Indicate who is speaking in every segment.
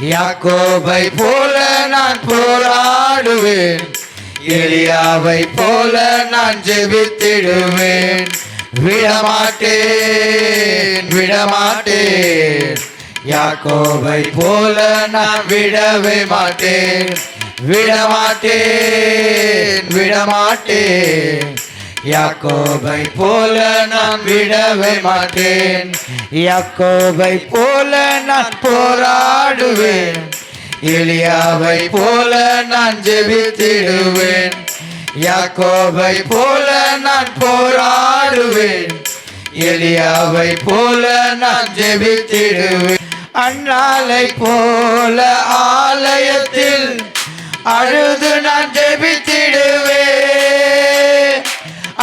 Speaker 1: யாக்கோபை போல நான் போராடுவேன், எலியாவை போல நான் ஜெபித்திடுவேன். விடமாட்டேன் விடமாட்டேன், யாக்கோபை போல நான் விடவே மாட்டேன். விடமாட்டேன் விடமாட்டேன், யாக்கோபை போல நான் விடவே மாட்டேன். யாக்கோபை போல நான் போராடுவேன், எலியாவை போல நான் ஜெபித்திடுவேன். யாக்கோபை போல நான் போராடுவேன், எலியாவை போல நான் ஜெபித்திடுவேன். அண்ணாலை போல ஆலயத்தில் அழுது நான் ஜெபித்திடுவேன்.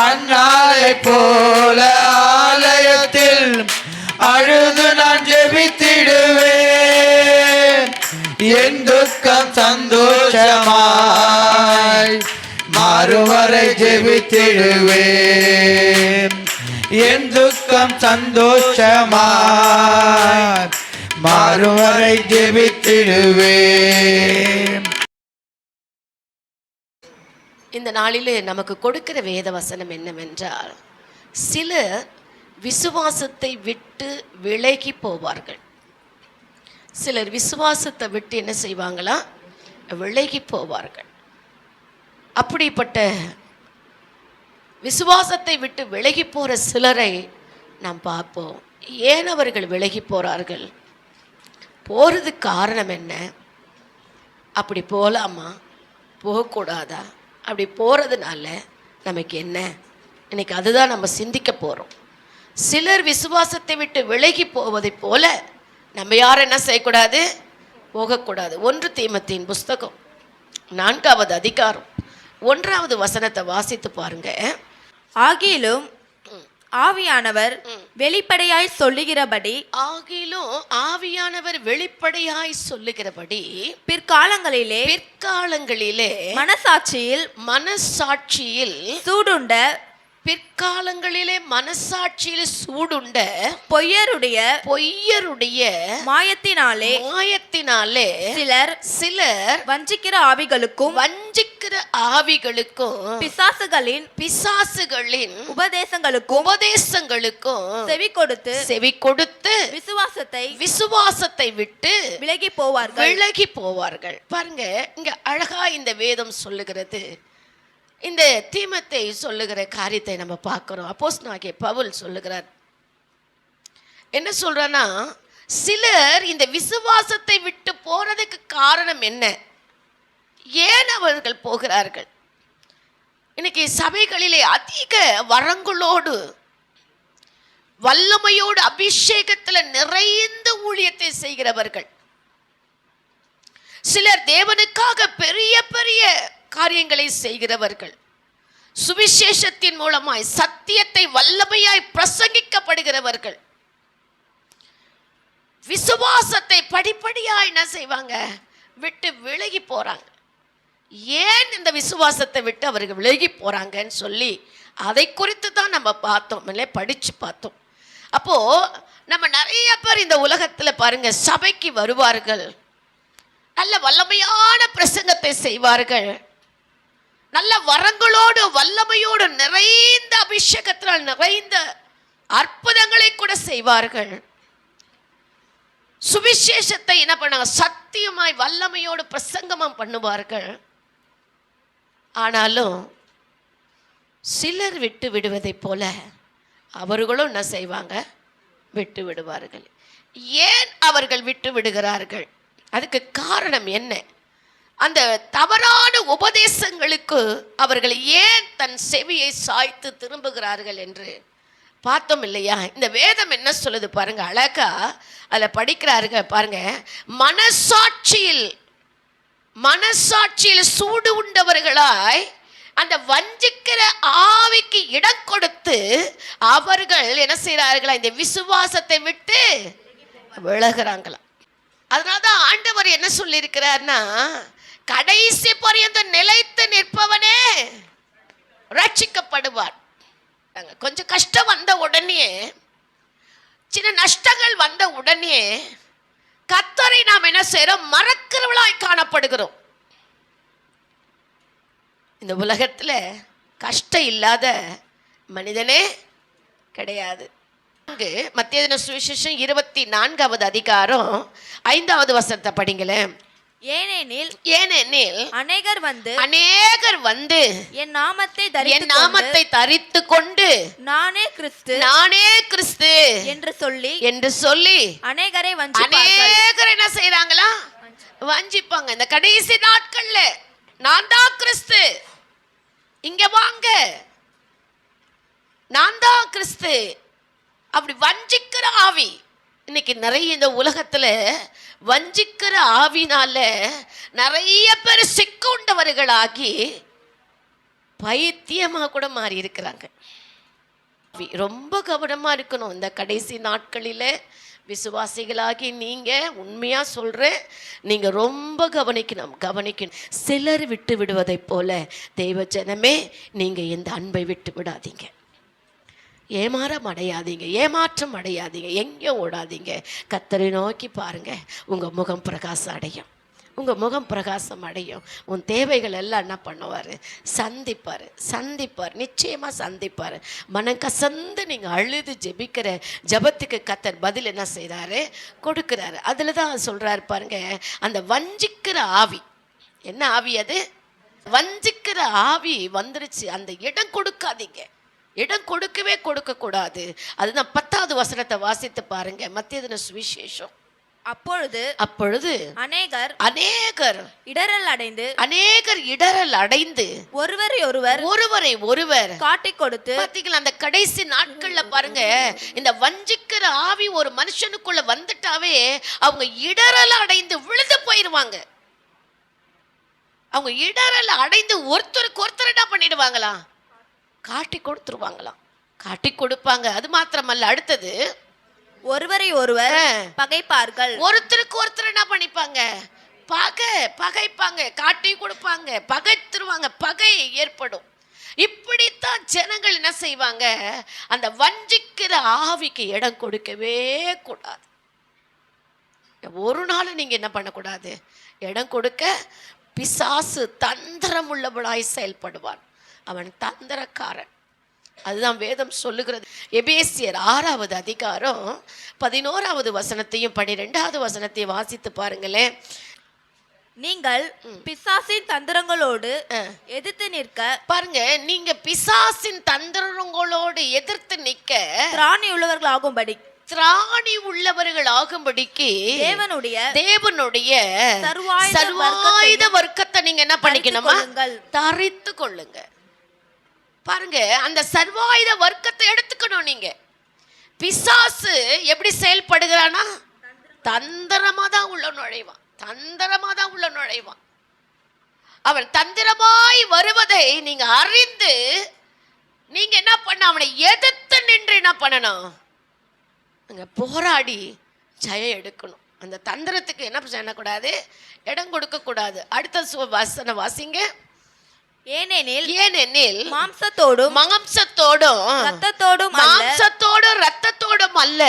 Speaker 1: அண்ணாலை போல ஆலயத்தில் அழுது நான் ஜெபித்திடுவேன். என் துக்கம் சந்தோஷமாய் மாறுவரை ஜெபித்திடுவேன். என் துக்கம் சந்தோஷமாய் மாறுவரை ஜெபித்திடுவேன்.
Speaker 2: இந்த நாளிலே நமக்கு கொடுக்கிற வேத வசனம் என்னவென்றால், சிலர் விசுவாசத்தை விட்டு விலகி போவார்கள். சிலர் விசுவாசத்தை விட்டு என்ன செய்வாங்களா, விலகி போவார்கள். அப்படிப்பட்ட விசுவாசத்தை விட்டு விலகி போகிற சிலரை நாம் பார்ப்போம். ஏன் அவர்கள் விலகி போகிறார்கள், போகிறதுக்கு காரணம் என்ன, அப்படி போகலாமா போகக்கூடாதா, அப்படி போகிறதுனால நமக்கு என்ன, இன்னைக்கு அதுதான் நம்ம சிந்திக்க போகிறோம். சிலர் விசுவாசத்தை விட்டு விலகி போவதை போல நம்ம யாரும் என்ன செய்யக்கூடாது, போகக்கூடாது. 1 தீமோத்தேயுவின் புஸ்தகம் 4வது அதிகாரம் 1வது வசனத்தை வாசித்து பாருங்க.
Speaker 3: ஆகிலும் ஆவியானவர் வெளிப்படையாய் சொல்லுகிறபடி,
Speaker 2: ஆகிலும் ஆவியானவர் வெளிப்படையாய் சொல்லுகிறபடி
Speaker 3: பிற்காலங்களிலே மனசாட்சியில்
Speaker 2: சூடுண்ட, பிற்காலங்களிலே மனசாட்சியில் சூடுண்ட பொய்யருடைய மாயத்தினாலே சிலர்
Speaker 3: வஞ்சிக்கிற ஆவிகளுக்கும்
Speaker 2: பிசாசுகளின்
Speaker 3: உபதேசங்களுக்கும் செவி கொடுத்து விசுவாசத்தை
Speaker 2: விட்டு
Speaker 3: விலகி
Speaker 2: போவார்கள். பாருங்க, இங்க அழகா இந்த வேதம் சொல்லுகிறது. இந்த தீமோத்தேயு சொல்லுகிற காரியத்தை நம்ம பார்க்கிறோம். அப்போஸ்தலனாகிய பவுல் சொல்லுகிறார். என்ன சொல்றானா, சிலர் இந்த விசுவாசத்தை விட்டு போறதுக்கு காரணம் என்ன, ஏன் அவர்கள் போகிறார்கள்? இன்னைக்கு சபைகளிலே அதிக வரங்களோடு வல்லமையோடு அபிஷேகத்தில் நிறைந்த ஊழியத்தை செய்கிறவர்கள், சிலர் தேவனுக்காக பெரிய பெரிய காரியங்களை செய்கிறவர்கள், சுவிசேஷத்தின் மூலமாய் சத்தியத்தை வல்லமையாய் பிரசங்கிக்கப்படுகிறவர்கள், விசுவாசத்தை படிப்படியாய் என்ன செய்வாங்க, விட்டு விலகி போறாங்க. ஏன் இந்த விசுவாசத்தை விட்டு அவர்கள் விலகி போறாங்கன்னு சொல்லி அதை குறித்து தான் நம்ம பார்த்தோம், படிச்சு பார்த்தோம். அப்போ நம்ம நிறைய பேர் இந்த உலகத்துல பாருங்க, சபைக்கு வருவார்கள், நல்ல வல்லமையான பிரசங்கத்தை செய்வார்கள், நல்ல வரங்களோடு வல்லமையோடு நிறைந்த அபிஷேகத்தினால் நிறைந்த அற்புதங்களை கூட செய்வார்கள். சுவிசேஷத்தை என்ன பண்ணாங்க, சத்தியமாய் வல்லமையோடு பிரசங்கமும் பண்ணுவார்கள். ஆனாலும் சிலர் விட்டு விடுவதை போல அவர்களும் என்ன செய்வாங்க, விட்டு விடுவார்கள். ஏன் அவர்கள் விட்டு விடுகிறார்கள், அதுக்கு காரணம் என்ன? அந்த தவறான உபதேசங்களுக்கு அவர்கள் ஏன் தன் செவியை சாய்த்து திரும்புகிறார்கள் என்று பார்த்தோம் இல்லையா? இந்த வேதம் என்ன சொல்லுது பாருங்க, அழகா அதில் படிக்கிறார்கள் பாருங்க. மனசாட்சியில் சூடு உண்டவர்களாய் அந்த வஞ்சிக்கிற ஆவிக்கு இடம் கொடுத்து அவர்கள் என்ன செய்கிறார்களா, இந்த விசுவாசத்தை விட்டு விலகிறாங்களா. அதனால்தான் ஆண்டவர் என்ன சொல்லியிருக்கிறார்னா, கடைசி பரியந்தம் நிலைத்து நிற்பவனே ரட்சிக்கப்படுவார். கொஞ்சம் கஷ்டம் வந்த உடனே, சின்ன நஷ்டங்கள் வந்த உடனே கர்த்தரை நாம் என்ன செய்யறோம்? மறக்கிறவளாய் காணப்படுகிறோம். இந்த உலகத்துல கஷ்டம் இல்லாத மனிதனே கிடையாது. மத்தேயு சுவிசேஷம் 24வது அதிகாரம் 5வது வசனத்தை படிங்களேன். ஏனெனில் அநேகர் வந்து
Speaker 3: என் நாமத்தை
Speaker 2: தரித்து கொண்டு நானே கிறிஸ்து என்று சொல்லி அநேகரை என்ன செய்றாங்களா? வஞ்சிப்பாங்க. இந்த கடைசி நாட்கள்ல நான் தான் கிறிஸ்து, இங்க வாங்க, நான் தான் கிறிஸ்து, அப்படி வஞ்சிக்கிற ஆவி இன்னைக்கு நிறைய இந்த உலகத்துல வஞ்சிக்கிற ஆவினால நிறைய பேர் சிக்குண்டவர்களாகி பைத்தியமா கூட மாறி இருக்கிறாங்க. ரொம்ப கவனமா இருக்கணும். இந்த கடைசி நாட்களில விசுவாசிகளாகி நீங்க உண்மையா சொல்றேன், நீங்க ரொம்ப கவனிக்கணும். சிலர் விட்டு விடுவதை போல தெய்வ ஜனமே நீங்க இந்த அன்பை விட்டு விடாதீங்க. ஏமாற்றம் அடையாதீங்க, எங்கே ஓடாதீங்க. கர்த்தரை நோக்கி பாருங்க, உங்க முகம் பிரகாசம் அடையும். உன் தேவைகள் எல்லாம் என்ன பண்ணுவார்? சந்திப்பார், நிச்சயமா சந்திப்பார். மனம் கசந்து நீங்க அழுது ஜெபிக்கிற ஜெபத்துக்கு கர்த்தர் பதில் என்ன செய்றாரு? கொடுக்கிறாரு. அதுல தான் சொல்றாரு பாருங்க, அந்த வஞ்சிக்கிற ஆவி, என்ன ஆவி அது? வஞ்சிக்கிற ஆவி வந்துருச்சு. அந்த இடம் கொடுக்காதீங்க, இடம் கொடுக்க கூடாது. அதுதான் 10வது வசனத்தை வாசித்து பாருங்க. மத்தேயு சுவிசேஷம். அப்பொழுது அநேகர் இடறல் அடைந்து ஒருவரை ஒருவர் காட்டிக் கொடுத்து, பாத்தீங்களா? அந்த கடைசி நாட்கள்ல பாருங்க, இந்த வஞ்சிக்கிற ஆவி ஒரு மனுஷனுக்குள்ள வந்துட்டாவே அவங்க இடறல் அடைந்து விழுந்து போயிருவாங்க. அவங்க இடறல் அடைந்து ஒருத்தருக்கு ஒருத்தர் என்ன பண்ணிடுவாங்களா? காட்டி கொடுத்துருவாங்களாம், காட்டி கொடுப்பாங்க. அது மாத்திரமல்ல, அடுத்தது ஒருவரை ஒருவர் பகைப்பார்கள். ஒருத்தருக்கு ஒருத்தர் என்ன பண்ணிப்பாங்க? பகைப்பாங்க, காட்டி கொடுப்பாங்க, பகைத்துருவாங்க, பகை ஏற்படும். இப்படித்தான் ஜனங்கள் என்ன செய்வாங்க? அந்த வஞ்சிக்கிற ஆவிக்கு இடம் கொடுக்கவே கூடாது. ஒரு நாள் நீங்க என்ன பண்ணக்கூடாது? இடம் கொடுக்க. பிசாசு தந்திரம் உள்ளவளாய் செயல்படுவான். அவன் தந்திரக்காரன். அதுதான் வேதம் சொல்லுகிறது. எபேசியர் 6வது அதிகாரம் 11வது வசனத்தையும் 12வது வசனத்தையும் வாசித்து பாருங்களேன்.
Speaker 3: நீங்கள் பிசாசின் தந்திரங்களோடு எதிர்த்து நிற்க,
Speaker 2: பாருங்க, நீங்க பிசாசின் தந்திரங்களோடு எதிர்த்து நிற்க
Speaker 3: திராணி உள்ளவர்கள் ஆகும்படிக்கு
Speaker 2: தேவனுடைய சர்வாயுத வர்க்கத்தை நீங்க என்ன பண்ணிக்கணுமா? தரித்து கொள்ளுங்க. பாருங்க, அந்த சர்வாயுத வர்க்கத்தை எடுத்துக்கணும். நீங்க பிசாசு எப்படி செயல்படுகிறானா? தந்திரமா தான் உள்ள நுழைவான். அவன் தந்திரமாய் வருவதை நீங்க அறிந்து நீங்க என்ன பண்ண? அவனை எதிர்த்து நின்று என்ன பண்ணணும்? அங்க போராடி ஜெயம் எடுக்கணும். அந்த தந்திரத்துக்கு என்ன பண்ணக்கூடாது? இடம் கொடுக்க கூடாது. அடுத்த வசனம் வாசிங்க. ஏனெனில் மாம்சத்தோடும் ரத்தத்தோடும் அல்ல,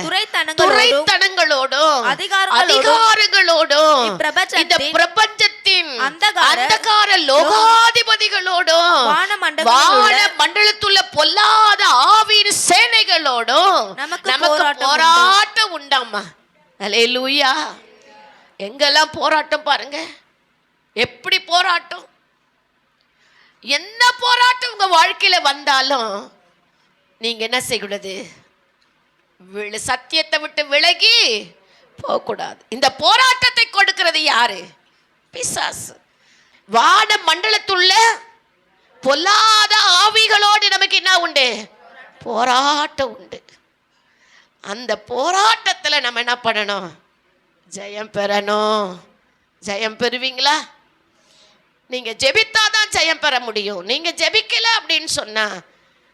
Speaker 2: துரைத்தனங்களோடும் அதிகாரங்களோடும் இந்த பிரபஞ்சத்தின் அந்தகார லோகாதிபதிகளோடும் வான மண்டலத்துள்ள பொல்லாத ஆவியின் சேனைகளோடும் நமக்கு போராட்டம் உண்டாமா. அல்லேலூயா. எங்கெல்லாம் போராட்டம் பாருங்க, எப்படி போராட்டம். என்ன போராட்டம் உங்க வாழ்க்கையில வந்தாலும் நீங்க என்ன செய்யக்கூடாது? சத்தியத்தை விட்டு விலகி போகக்கூடாது. இந்த போராட்டத்தை கொடுக்கிறது யாரு? பிசாசு. வான மண்டலத்துள்ள பொல்லாத ஆவிகளோடு நமக்கு என்ன உண்டு? போராட்டம் உண்டு. அந்த போராட்டத்துல நம்ம என்ன பண்ணணும்? ஜெயம் பெறணும். ஜெயம் பெறுவீங்களா? நீங்க ஜெபித்தாதான் ஜெயம் பெற முடியும். நீங்க ஜெபிக்கல அப்படின்னு சொன்னா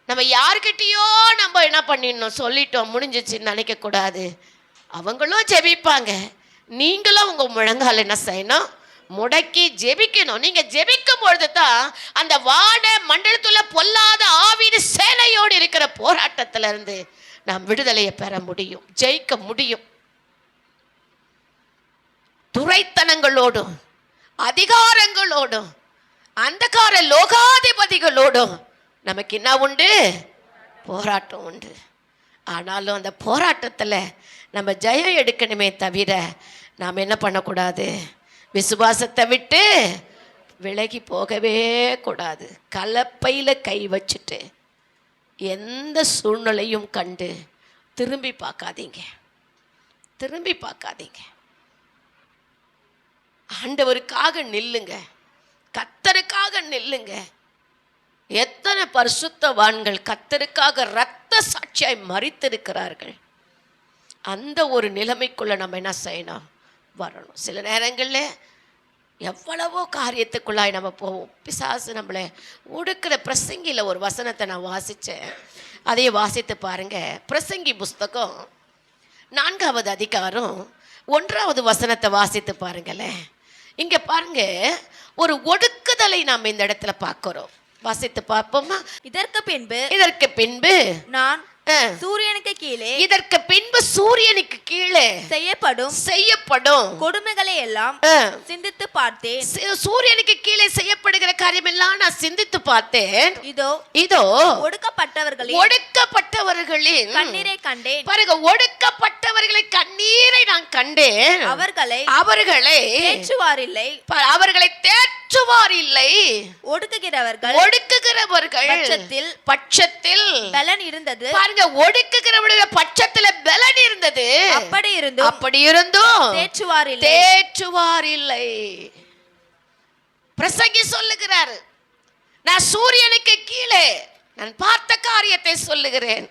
Speaker 2: நம்ம யார்கிட்டயோ நம்ம என்ன பண்ணிடணும்? சொல்லிட்டோம், முடிஞ்சிச்சுன்னு நினைக்க கூடாது. அவங்களும் ஜெபிப்பாங்க, நீங்களும் உங்க முழங்கால் என்ன செய்யணும்? முடக்கி ஜெபிக்கணும். நீங்க ஜெபிக்கும் பொழுது தான் அந்த வான மண்டலத்துல பொல்லாத ஆவியின் சேனையோடு இருக்கிற போராட்டத்துல இருந்து நாம் விடுதலையை பெற முடியும், ஜெயிக்க முடியும். துரைத்தனங்களோடும் அதிகாரங்களோடும் அந்தகார லோகாதிபதிகளோடும் நமக்கு என்ன உண்டு? போராட்டம் உண்டு. ஆனாலும் அந்த போராட்டத்தில் நம்ம ஜெயம் எடுக்கணுமே தவிர நாம் என்ன பண்ணக்கூடாது? விசுவாசத்தை விட்டு விலகி போகவே கூடாது. கலப்பையில் கை வச்சுட்டு எந்த சூழ்நிலையும் கண்டு திரும்பி பார்க்காதீங்க, திரும்பி பார்க்காதீங்க. ஆண்டவருக்காக நில்லுங்க, கர்த்தருக்காக நில்லுங்க. எத்தனை பரிசுத்தவான்கள் கர்த்தருக்காக இரத்த சாட்சியாய் மரித்திருக்கிறார்கள். அந்த ஒரு நிலைமைக்குள்ள நம்ம என்ன செய்யணும்? வரணும். சில நேரங்களில் எவ்வளவோ காரியத்துக்குள்ளாய் நம்ம போவோம். பிசாசு நம்மளை ஒடுக்கிற. பிரசங்கியில் ஒரு வசனத்தை நான் வாசித்தேன், அதையே வாசித்து பாருங்க. பிரசங்கி புஸ்தகம் 4வது அதிகாரம் 1வது வசனத்தை வாசித்து பாருங்களேன். இங்கே பாருங்க, ஒரு ஒடுக்குதலை நாம் இந்த இடத்துல பார்க்கிறோம். வாசித்து பார்ப்போமா? இதற்கு பின்பு நான்
Speaker 3: சூரியனுக்கு கீழே
Speaker 2: இதற்கு பின்பு சூரியனுக்கு கீழே செய்யப்படும்
Speaker 3: கொடுமைகளை எல்லாம் சிந்தித்து பார்த்தேன்.
Speaker 2: சூரியனுக்கு கீழே செய்யப்படுகிற காரியம் எல்லாம் நான் சிந்தித்து பார்த்தேன். இதோ ஒடுக்கப்பட்டவர்களின்
Speaker 3: கண்ணீரை கண்டேன்.
Speaker 2: பாருங்க, ஒடுக்கப்பட்டவர்களின் கண்ணீரை நான் கண்டேன். அவர்களை
Speaker 3: தேற்றுவாரில்லை,
Speaker 2: அவர்களை தேற்றுவாரில்லை.
Speaker 3: ஒடுக்குகிறவர்கள்
Speaker 2: பட்சத்தில்
Speaker 3: பலன் இருந்தது.
Speaker 2: பாருங்க, ஒடுக்குகிறவருடைய பட்சத்துல பலன் இருந்தது. அப்படி இருந்தும் தேற்றுவாரில்லை. பிரசங்கி சொல்லுகிறார், நான் சூரியனுக்கு கீழே நான் பார்த்த காரியத்தை சொல்லுகிறேன்.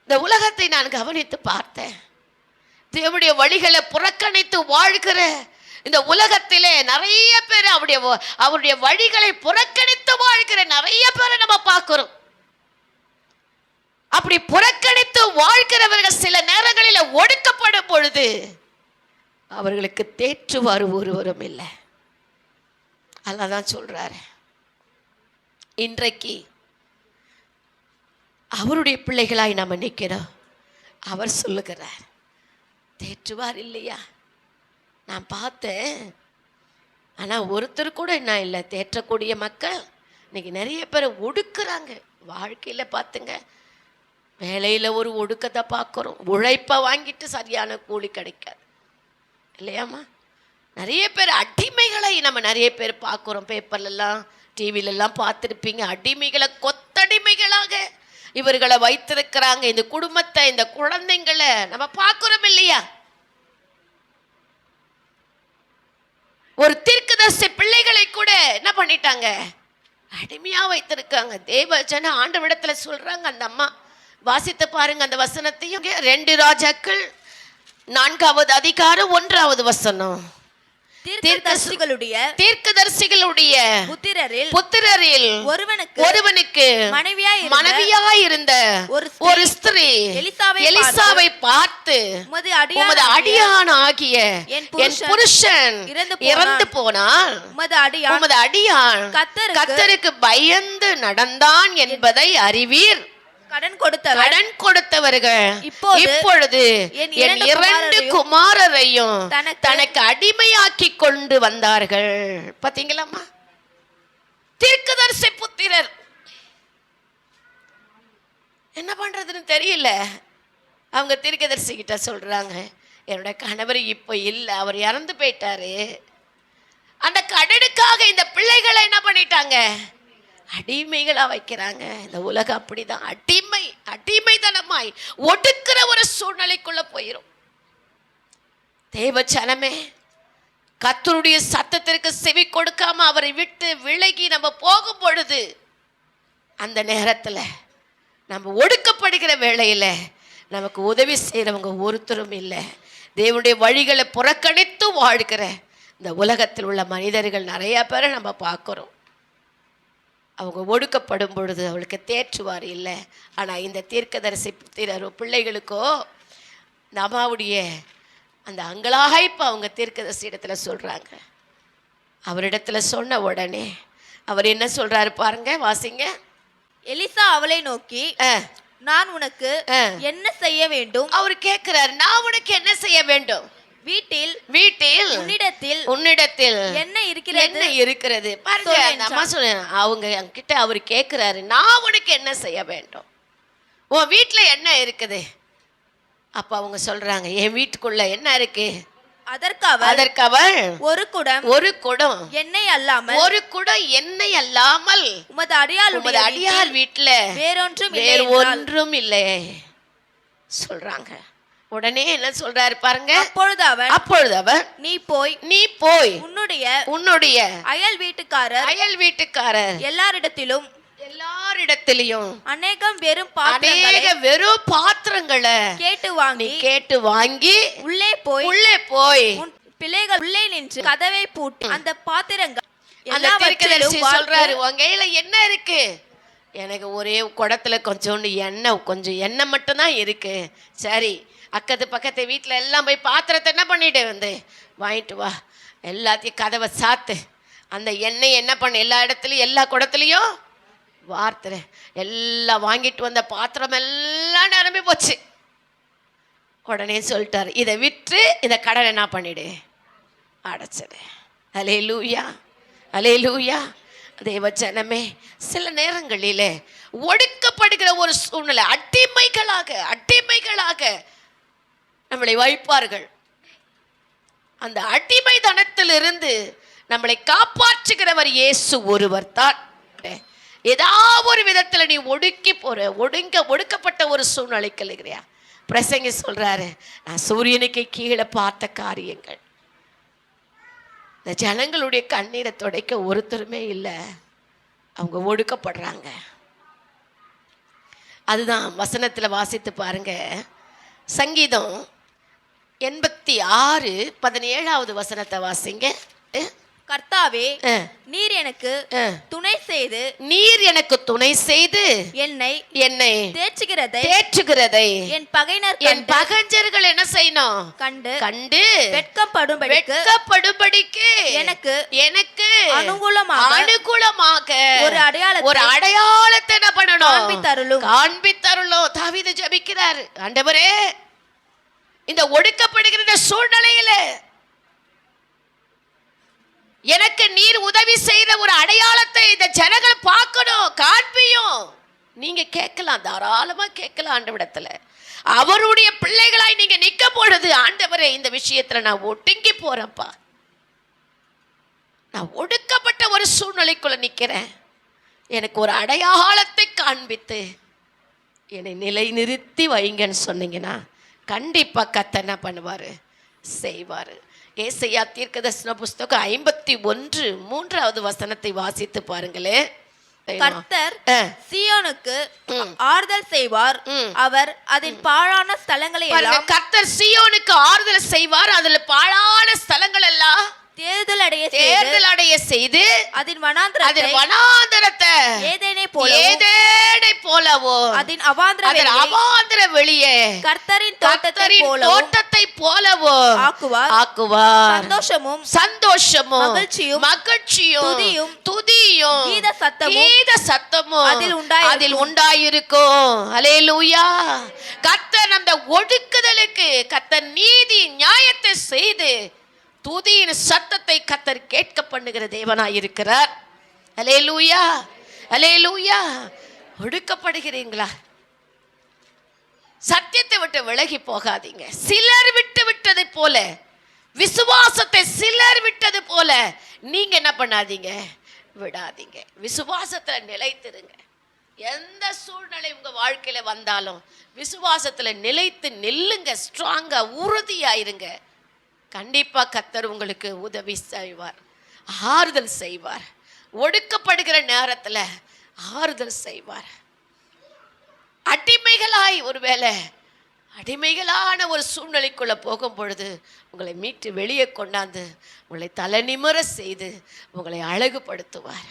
Speaker 2: இந்த உலகத்தை நான் கவனித்து பார்த்தேன். தேவனுடைய வழிகளை புறக்கணித்து வாழ்கிற இந்த உலகத்திலே நிறைய பேர் அவருடைய வழிகளை புறக்கணித்து வாழ்கிற நிறைய பேரை நம்ம பார்க்கிறோம். அப்படி புறக்கணித்து வாழ்கிறவர்கள் சில நேரங்களில் ஒடுக்கப்படும் பொழுது அவர்களுக்கு தேற்றுவார் ஒருவரும் இல்லை. அதான் சொல்றாரு, இன்றைக்கு அவருடைய பிள்ளைகளாய் நாம் நிற்கிறோம். அவர் சொல்லுகிறார், தேற்றுவார் இல்லையா? நான் பார்த்தேன், ஆனால் ஒருத்தர் கூட என்ன இல்லை. தேற்றக்கூடிய மக்கள் இன்னைக்கு நிறைய பேரை ஒடுக்குறாங்க. வாழ்க்கையில் பார்த்துங்க, வேலையில் ஒரு ஒடுக்கத்தை பார்க்குறோம். உழைப்பை வாங்கிட்டு சரியான கூலி கிடைக்காது இல்லையாம்மா? நிறைய பேர் அடிமைகளை நம்ம நிறைய பேர் பார்க்குறோம். பேப்பர்லாம் டிவிலெல்லாம் பார்த்துருப்பீங்க. அடிமைகளை கொத்தடிமைகளாக இவர்களை வைத்திருக்கிறாங்க. இந்த குடும்பத்தை, இந்த குழந்தைங்களை நம்ம பார்க்குறோம் இல்லையா? ஒரு தீர்க்கதரிசி பிள்ளைகளை கூட என்ன பண்ணிட்டாங்க? அடிமையா வைத்திருக்காங்க. தேவஜன ஆண்டவரிடத்துல சொல்றாங்க. அந்த அம்மா வாசித்து பாருங்க அந்த வசனத்தையும். 2 ராஜாக்கள் 4வது அதிகாரம் 1வது வசனம். தீர்க்கதரிசிகளுடைய புத்திரரில் ஒருவனுக்கு மனைவியாய் இருந்த ஒரு ஸ்திரீ எலிசாவை பார்த்து, உமது அடியான் ஆகிய என் புருஷன் இறந்து போனால் உமது அடியான் கர்த்தருக்கு பயந்து நடந்தான் என்பதை அறிவீர். கடன் கொடுத்தவர்கள் இப்பொழுது என் 2 குமாரரையும் தனக்கு அடிமையாக்கி கொண்டு வந்தார்கள். பாத்தீங்களாமா? தீர்க்கதரிசி புத்திரர் என்ன பண்றதுன்னு தெரியல. அவங்க தீர்க்கதரிசி கிட்ட சொல்றாங்க, என்னோட கணவர் இப்போ இல்லை, அவர் இறந்து போயிட்டாரு. அந்த கடனுக்காக இந்த பிள்ளைகளை என்ன பண்ணிட்டாங்க? அடிமைகளா வைக்கிறாங்க. இந்த உலகம் அப்படிதான், அடிமைத்தனமாய் ஒடுக்கிற ஒரு சூழ்நிலைக்குள்ள போயிரும். தேவஜனமே, கர்த்தருடைய சத்தத்திற்கு செவி கொடுக்காம அவரை விட்டு விலகி நம்ம போகும் பொழுது, அந்த நேரத்தில் நம்ம ஒடுக்கப்படுகிற வேளையில் நமக்கு உதவி செய்கிறவங்க ஒருத்தரும் இல்லை. தேவனுடைய வழிகளை புறக்கணித்து வாழ்கிற இந்த உலகத்தில் உள்ள மனிதர்கள் நிறைய பேரை நம்ம பார்க்குறோம். அவங்க ஒடுக்கப்படும் பொழுது அவளுக்கு தேற்றுவார் இல்லை. ஆனால் இந்த தீர்க்கதரிசி பிள்ளைகளுக்கோ இந்த அம்மாவுடைய அந்த அங்கலாய்ப்பு அவங்க தீர்க்கதரிசி இடத்துல சொல்கிறாங்க. அவரிடத்துல சொன்ன உடனே அவர் என்ன சொல்கிறாரு பாருங்க, வாசிங்க.
Speaker 3: எலிசா அவளை நோக்கி, நான் உனக்கு என்ன செய்ய வேண்டும்?
Speaker 2: அவர் கேட்கிறார், நான் உனக்கு என்ன செய்ய வேண்டும்?
Speaker 3: வீட்டில்
Speaker 2: வீட்டில்
Speaker 3: உன்னிடத்தில்
Speaker 2: உன்னிடத்தில்
Speaker 3: என்ன இருக்கிறது
Speaker 2: என்ன இருக்கிறது பாருங்க.
Speaker 3: சொல்
Speaker 2: அந்த அம்மா சொல்ல அவங்க கிட்ட அவர் கேட்கிறாரு, நான் உனக்கு என்ன செய்ய வேண்டும், உன் வீட்டுல என்ன இருக்குது? அப்ப அவங்க சொல்றாங்க, என் வீட்டுக்குள்ள என்ன இருக்கு? அதற்கு அவள்
Speaker 3: ஒரு குடம் எண்ணெய் அல்லாமல்
Speaker 2: ஒரு குடம் எண்ணெய் அல்லாமல்
Speaker 3: உமது
Speaker 2: அடியார் வீட்டுல வேறு ஒன்றும் இல்லை சொல்றாங்க. உடனே என்ன சொல்றாரு பாருங்க. அப்பொழுது அவன் நீ போய் உன்னுடைய
Speaker 3: அயல் வீட்டுக்காரர் எல்லாரிடத்திலும் அநேக
Speaker 2: வெறும் பாத்திரங்களை கேட்டு வாங்கி உள்ளே போய்
Speaker 3: பிள்ளைகள் உள்ளே நின்று கதவை பூட்டி அந்த பாத்திரங்கள்
Speaker 2: சொல்றாரு, உன் கையில என்ன இருக்கு? எனக்கு ஒரே குடத்துல கொஞ்சம் எண்ணெய் மட்டும்தான் இருக்கு. சரி, பக்கத்து வீட்டுல எல்லாம் போய் பாத்திரத்தை என்ன பண்ணிட்டு வந்து வாங்கிட்டு வா, எல்லாத்தையும் கதவை சாத்து, அந்த எண்ணெய் என்ன பண்ண எல்லா இடத்துலயும் எல்லா குடத்துலயும் வார்த்தை எல்லாம் வாங்கிட்டு வந்த பாத்திரம் எல்லாம் நிரம்பி போச்சு. உடனே சொல்லிட்டாரு, இதை விற்று இந்த கடனை என்ன பண்ணிடு, அடைச்சிடு. அல்லேலூயா, அல்லேலூயா. தேவ ஜனமே, சில நேரங்களிலே ஒடுக்கப்படுகிற ஒரு சூழ்நிலை, அடிமைகளாக நம்மளை வைப்பார்கள். அந்த அடிமைத்தனத்திலிருந்து நம்மளை காப்பாற்றுகிறவர் இயேசு ஒருவர் தான். ஏதாவது ஒரு விதத்துல நீ ஒடுக்கப்பட்ட ஒரு சூழ்நிலைக்கு இல்லையா? பிரசங்கி சொல்றாரு, நான் சூரியனுக்கு கீழே பார்த்த காரியங்கள், இந்த ஜனங்களுடைய கண்ணீரை துடைக்க ஒருத்தருமே இல்லை, அவங்க ஒடுக்கப்படுறாங்க. அதுதான் வசனத்துல வாசித்து பாருங்க. சங்கீதம் 86:17 வசனத்தை வாசிங்க.
Speaker 3: கர்த்தாவே, நீர் எனக்கு துணை செய்து என்னை தேற்றுகிறதை என் பகைஞர்கள் என்ன செய்யணும்? கண்டு வெட்கப்படும்படிக்கு எனக்கு அனுகூலமாக ஒரு அடையாளத்தை என்ன பண்ணணும்? காண்பித்தருளும். தாவீது ஜெபிக்கிறார், ஆண்டவரே, இந்த ஒடுக்கப்படுகிற சூழ்நிலையில எனக்கு நீர் உதவி செய்த ஒரு அடையாளத்தை இந்த ஜனங்கள் பார்க்கணும், காண்பியும். நீங்க கேட்கலாம், தாராளமா கேட்கலாம் ஆண்டவரிடத்துல. அவருடைய பிள்ளைகளாய் நீங்க நிக்க பொழுது, ஆண்டவரே, இந்த விஷயத்துல நான் ஒடுங்கி போறேன்ப்பா, நான் ஒடுக்கப்பட்ட ஒரு சூழ்நிலைக்குள்ள நிக்கிறேன், எனக்கு ஒரு அடையாளத்தை காண்பித்து என்னை நிலை நிறுத்தி வைங்கன்னு சொன்னீங்கன்னா கண்டிப்பா கர்த்தர் என்ன பண்ணுவாரு? செய்வாரு. ஏசாயா தீர்க்கதரிசன புஸ்தகம் 51:3 வசனத்தை வாசித்து பாருங்களே. கர்த்தர் சீயோனுக்கு ஆறுதல் செய்வார், அவர் அதன் பாழான ஸ்தலங்களை எல்லாம்
Speaker 2: கர்த்தர் சீயோனுக்கு ஆறுதல் செய்வார், அதுல பாழான ஸ்தலங்கள் எல்லாம் தேர்தல் அடைய செய்து அதன் வனாந்தரத்தை ஏதேனை போலவோ அதன் அவாந்தர வெளியே கர்த்தரின் தோட்டத்தை போலவோ ஆக்குவார். சந்தோஷமும் மகிழ்ச்சியும் துதியும் கீத சத்தமும் அதில் உண்டாயிருக்கும். அல்லேலூயா. கர்த்தர் அந்த ஒடுக்குதலுக்கு கர்த்தர் நீதி நியாயத்தை செய்து துதியின் சத்தத்தை கர்த்தர் கேட்க பண்ணுகிற தேவனாயிருக்கிறார். அல்லேலூயா, அல்லேலூயா. ஒடுக்கப்படுகிறீங்களா? சத்தியத்தை விட்டு விலகி போகாதீங்க. சிலர் விட்டது போல, விசுவாசத்தை சிலர் விட்டது போல நீங்க என்ன பண்ணாதீங்க, விடாதீங்க. விசுவாசத்துல நிலைத்திருங்க. எந்த சூழ்நிலை உங்க வாழ்க்கையில வந்தாலும் விசுவாசத்துல நிலைத்து நில்லுங்க. ஸ்ட்ராங்கா உறுதியாயிருங்க. கண்டிப்பா கர்த்தர் உங்களுக்கு உதவி செய்வார், ஆறுதல் செய்வார். ஒடுக்கப்படுகிற நேரத்துல ஆறுதல் செய்வார். அடிமைகளான ஒரு சூழ்நிலைக்குள்ள போகும் பொழுது உங்களை மீட்டு வெளியே கொண்டாந்து உங்களை தலை நிமிர செய்து உங்களை அழகுபடுத்துவார்.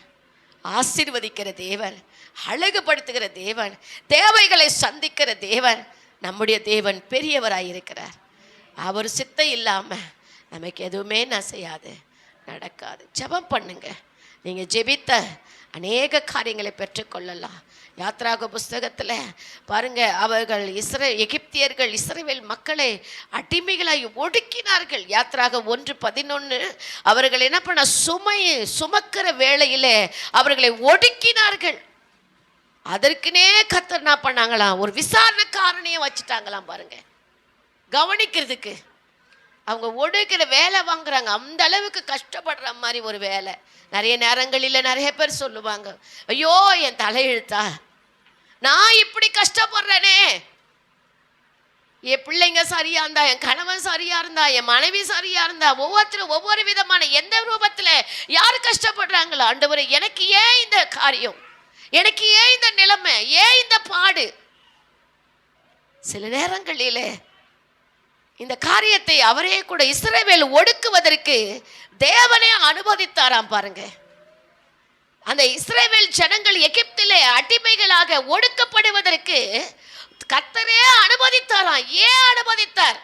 Speaker 2: ஆசீர்வதிக்கிற தேவன், அழகுபடுத்துகிற தேவன், தேவைகளை சந்திக்கிற தேவன். நம்முடைய தேவன் பெரியவராயிருக்கிறார். அவர் சித்தம் இல்லாம நமக்கு எதுவுமே செய்யாது, நடக்காது. ஜெபம் பண்ணுங்க.
Speaker 3: நீங்கள் ஜெபித்த அநேக காரியங்களை பெற்றுக்கொள்ளலாம். யாத்ராக புஸ்தகத்தில் பாருங்க, அவர்கள் எகிப்தியர்கள் இஸ்ரவேல் மக்களை அடிமைகளாய் ஒடுக்கினார்கள். யாத்ராக 1:11 அவர்கள் என்ன பண்ண, சுமக்கிற வேளையிலே அவர்களை ஒடுக்கினார்கள். அதற்குனே கர்த்தர் என்ன பண்ணாங்களாம், ஒரு விசாரணைக்காரனையே வச்சுட்டாங்களாம். பாருங்க, கவனிக்கிறதுக்கு. அவங்க ஒடுக்கிற வேலை வாங்குறாங்க, அந்த அளவுக்கு கஷ்டப்படுற மாதிரி ஒரு வேலை. நிறைய நேரங்களில் நிறைய பேர் சொல்லுவாங்க, ஐயோ என் தலையெழுத்தா, நான் இப்படி கஷ்டப்படுறேனே, என் பிள்ளைங்க சரியா இருந்தா, என் கணவன் சரியா இருந்தா, என் மனைவி சரியா இருந்தா, ஒவ்வொருத்தரும் ஒவ்வொரு விதமான எந்த ரூபத்துல யாரு கஷ்டப்படுறாங்களோ, ஆண்டவரே எனக்கு ஏன் இந்த காரியம், எனக்கு ஏன் இந்த நிலைமை, ஏன் இந்த பாடு. சில நேரங்களிலே இந்த காரியத்தை அவரே கூட இஸ்ரவேல் ஒடுக்குவதற்கு தேவனே அனுமதித்தாராம். பாருங்க, அந்த இஸ்ரவேல் ஜனங்கள் எகிப்திலே அடிமைகளாக ஒடுக்கப்படுவதற்கு கர்த்தரே அனுமதித்தாராம். ஏன் அனுமதித்தார்?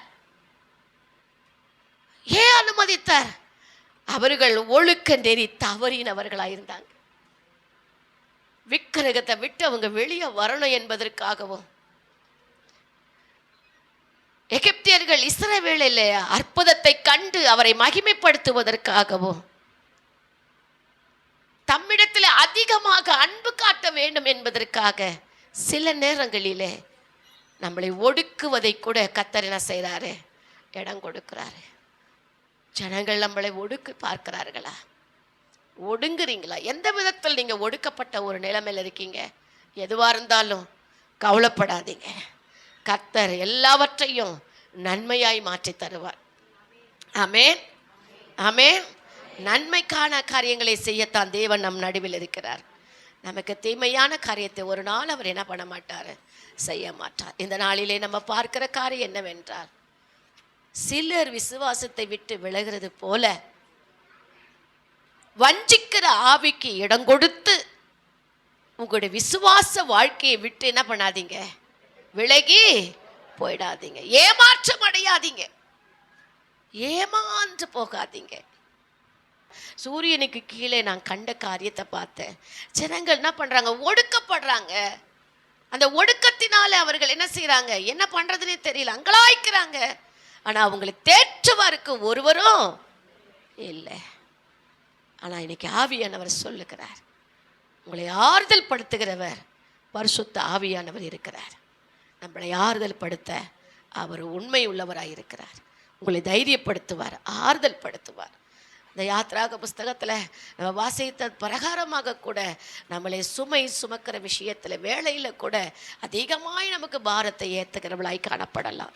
Speaker 3: ஏன் அனுமதித்தார்? அவர்கள் ஒழுக்க நெறி தவறினவர்களாயிருந்தாங்க. விக்கிரகத்தை விட்டு அவங்க வெளியே வரணும் என்பதற்காகவும், எகிப்தியர்கள் இஸ்ரவேலிலே அற்புதத்தை கண்டு அவரை மகிமைப்படுத்துவதற்காகவும், தம்மிடத்தில் அதிகமாக அன்பு காட்ட வேண்டும் என்பதற்காக சில நேரங்களிலே நம்மளை ஒடுக்குவதை கூட கர்த்தர் என்ன செய்கிறாரு, இடம் கொடுக்கிறாரு. ஜனங்கள் நம்மளை ஒடுக்க பார்க்கிறார்களா? ஒடுங்குறீங்களா? எந்த விதத்தில் நீங்கள் ஒடுக்கப்பட்ட ஒரு நிலைமையில் இருக்கீங்க? எதுவாக இருந்தாலும் கவலைப்படாதீங்க, கர்த்தர் எல்லாவற்றையும் நன்மையாய் மாற்றி தருவார். ஆமென், ஆமென். நன்மைக்கான காரியங்களை செய்யத்தான் தேவன் நம் நடுவில் இருக்கிறார். நமக்கு தீமையான காரியத்தை ஒரு நாள் அவர் என்ன பண்ண மாட்டார், செய்ய மாட்டார். இந்த நாளிலே நம்ம பார்க்கிற காரியம் என்னவென்றால், சிலர் விசுவாசத்தை விட்டு விலகிறது போல வஞ்சிக்கிற ஆவிக்கு இடம் கொடுத்து உங்களுடைய விசுவாச வாழ்க்கையை விட்டு என்ன பண்ணாதீங்க, விலகி போயிடாதீங்க. ஏமாற்றம் அடையாதீங்க, ஏமாந்து போகாதீங்க. சூரியனுக்கு கீழே நான் கண்ட காரியத்தை பார்த்தேன். ஜனங்கள் என்ன பண்றாங்க, ஒடுக்கப்படுறாங்க. அந்த ஒடுக்கத்தினால அவர்கள் என்ன செய்யறாங்க, என்ன பண்றதுன்னே தெரியல, அங்கலாய்க்கிறாங்க. ஆனா அவங்களை தேற்றுவாருக்கு ஒருவரும் இல்லை. ஆனா இன்னைக்கு ஆவியானவர் சொல்லுகிறார், உங்களை ஆறுதல் படுத்துகிறவர் பரிசுத்த ஆவியானவர் இருக்கிறார். நம்மளை ஆறுதல் படுத்த அவர் உண்மை உள்ளவராக இருக்கிறார். உங்களை தைரியப்படுத்துவார், ஆறுதல் படுத்துவார். இந்த யாத்ராக புஸ்தகத்தில் நம்ம வாசித்த பிரகாரமாக கூட நம்மளை சுமக்கிற விஷயத்தில் வேலையில் கூட அதிகமாய் நமக்கு பாரத்தை ஏற்றுகிறவளாய் காணப்படலாம்.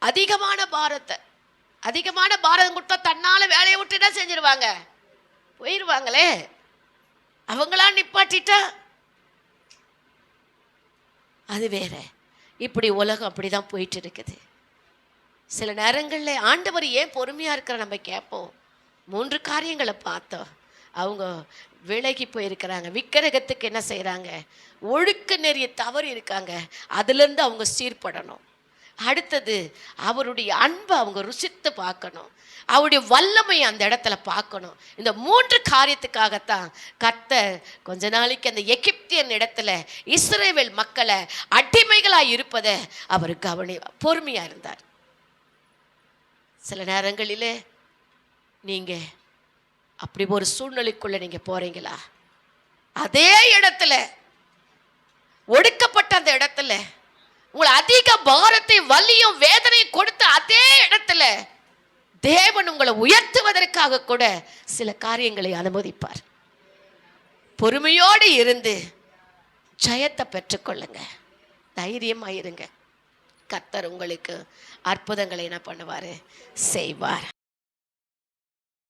Speaker 3: அதிகமான பாரதம் கொடுத்தா தன்னால் வேலையை விட்டு என்ன செஞ்சிருவாங்க, போயிடுவாங்களே. அவங்களா நிப்பாட்டிட்டா அது வேற. இப்படி உலகம் அப்படிதான் போயிட்டு இருக்குது. சில நேரங்களில் ஆண்டவர் ஏன் பொறுமையாக இருக்கிற நம்ம கேட்போம். 3 காரியங்களை பார்த்தோம். அவங்க விலகி போயிருக்கிறாங்க, விக்கிரகத்துக்கு என்ன செய்கிறாங்க, ஒழுக்க நெறிய தவறி இருக்காங்க, அதுலேருந்து அவங்க சீர்படணும். அடுத்தது அவருடைய அன்பை அவங்க ருசித்து பார்க்கணும், அவருடைய வல்லமை அந்த இடத்துல பார்க்கணும். இந்த 3 காரியத்துக்காகத்தான் கர்த்தர் கொஞ்ச நாளைக்கு அந்த எகிப்தியன் இடத்துல இஸ்ரவேல் மக்களை அடிமைகளாக இருப்பதை அவர் பொறுமையாக இருந்தார். சில நேரங்களிலே நீங்க அப்படி ஒரு சூழ்நிலைக்குள்ள நீங்க போறீங்களா? அதே இடத்துல ஒடுக்கப்பட்ட அந்த இடத்துல உங்களை அதிக பாரத்தை வலியும் வேதனையும் கொடுத்த அதே இடத்துல தேவன் உங்களை உயர்த்துவதற்காக கூட சில காரியங்களை அனுமதிப்பார். பொறுமையோடு இருந்து ஜெயத்தை பெற்றுக்கொள்ளுங்க, தைரியமாயிருங்க. கர்த்தர் உங்களுக்கு அற்புதங்களை என்ன பண்ணுவார், செய்வார்.